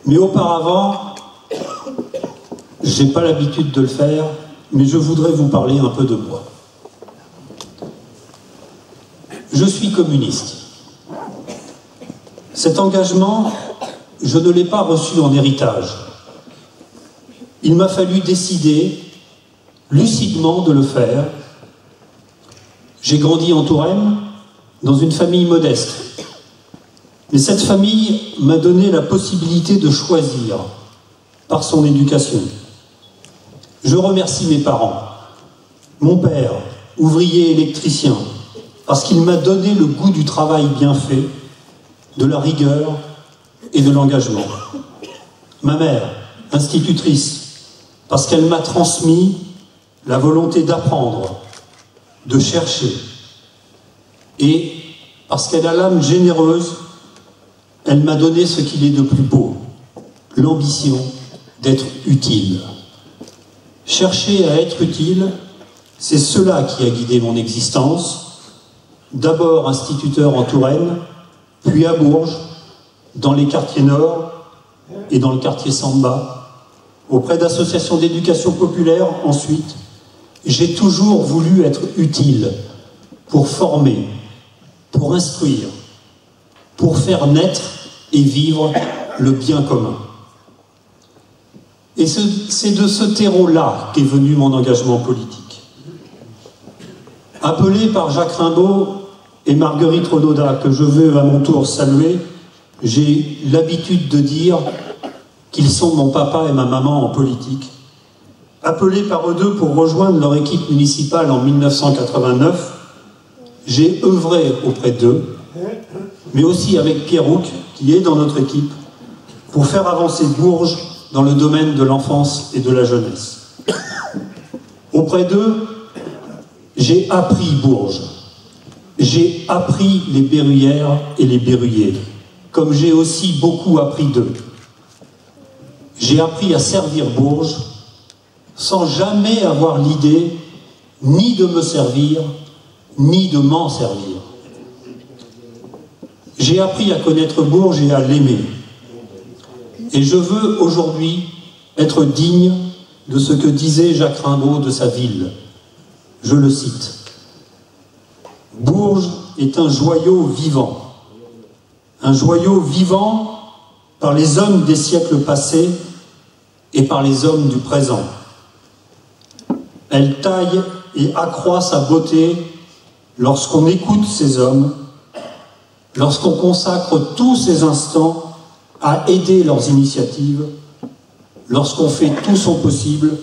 Mais auparavant, je n'ai pas l'habitude de le faire, mais je voudrais vous parler un peu de moi. Je suis communiste. Cet engagement, je ne l'ai pas reçu en héritage. Il m'a fallu décider lucidement de le faire. J'ai grandi en Touraine, dans une famille modeste. Mais cette famille m'a donné la possibilité de choisir par son éducation. Je remercie mes parents. Mon père, ouvrier électricien, parce qu'il m'a donné le goût du travail bien fait, de la rigueur et de l'engagement. Ma mère, institutrice, parce qu'elle m'a transmis la volonté d'apprendre, de chercher, et parce qu'elle a l'âme généreuse, elle m'a donné ce qu'il est de plus beau, l'ambition d'être utile. Chercher à être utile, c'est cela qui a guidé mon existence, d'abord instituteur en Touraine, puis à Bourges, dans les quartiers nord et dans le quartier Samba, auprès d'associations d'éducation populaire ensuite. J'ai toujours voulu être utile pour former, pour instruire, pour faire naître et vivre le bien commun. Et c'est de ce terreau-là qu'est venu mon engagement politique. Appelé par Jacques Rimbaud et Marguerite Renaudat, que je veux à mon tour saluer, j'ai l'habitude de dire qu'ils sont mon papa et ma maman en politique. Appelé par eux deux pour rejoindre leur équipe municipale en 1989, j'ai œuvré auprès d'eux, mais aussi avec Pierre Rouc, qui est dans notre équipe, pour faire avancer Bourges dans le domaine de l'enfance et de la jeunesse. Auprès d'eux, j'ai appris Bourges. J'ai appris les berruyères et les berruyers, comme j'ai aussi beaucoup appris d'eux. J'ai appris à servir Bourges sans jamais avoir l'idée ni de me servir, ni de m'en servir. J'ai appris à connaître Bourges et à l'aimer. Et je veux aujourd'hui être digne de ce que disait Jacques Rimbaud de sa ville. Je le cite. « Bourges est un joyau vivant par les hommes des siècles passés et par les hommes du présent. Elle taille et accroît sa beauté lorsqu'on écoute ces hommes, lorsqu'on consacre tous ses instants à aider leurs initiatives, lorsqu'on fait tout son possible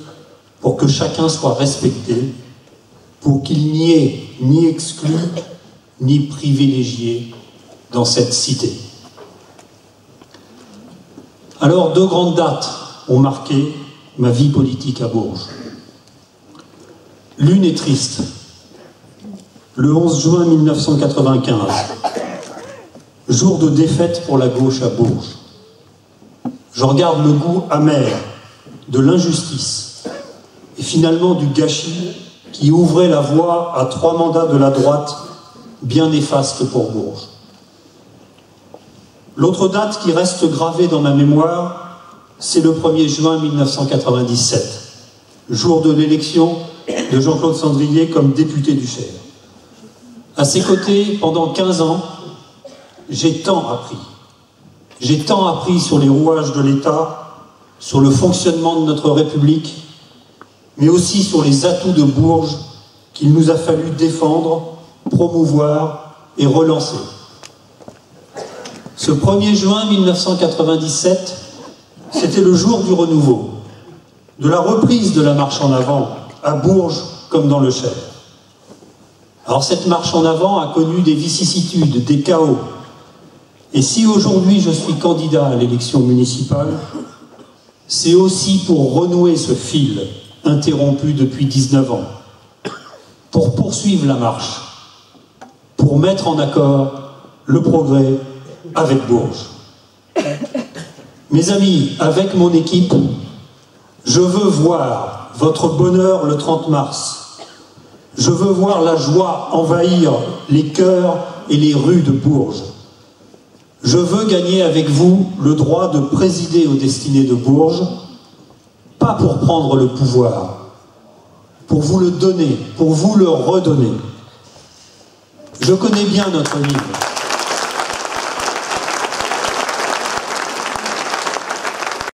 pour que chacun soit respecté, pour qu'il n'y ait ni exclu, ni privilégié dans cette cité. » Alors, deux grandes dates ont marqué ma vie politique à Bourges. L'une est triste. Le 11 juin 1995, jour de défaite pour la gauche à Bourges. Je regarde le goût amer de l'injustice et finalement du gâchis qui ouvrait la voie à 3 mandats de la droite bien néfastes pour Bourges. L'autre date qui reste gravée dans ma mémoire, c'est le 1er juin 1997, jour de l'élection de Jean-Claude Sandrié comme député du Cher. À ses côtés, pendant 15 ans, j'ai tant appris. J'ai tant appris sur les rouages de l'État, sur le fonctionnement de notre République, mais aussi sur les atouts de Bourges qu'il nous a fallu défendre, promouvoir et relancer. Ce 1er juin 1997, c'était le jour du renouveau, de la reprise de la marche en avant, à Bourges comme dans le Cher. Alors cette marche en avant a connu des vicissitudes, des chaos. Et si aujourd'hui je suis candidat à l'élection municipale, c'est aussi pour renouer ce fil interrompu depuis 19 ans, pour poursuivre la marche, pour mettre en accord le progrès avec Bourges. Mes amis, avec mon équipe, je veux voir votre bonheur le 30 mars. Je veux voir la joie envahir les cœurs et les rues de Bourges. Je veux gagner avec vous le droit de présider aux destinées de Bourges, pas pour prendre le pouvoir, pour vous le donner, pour vous le redonner. Je connais bien notre livre.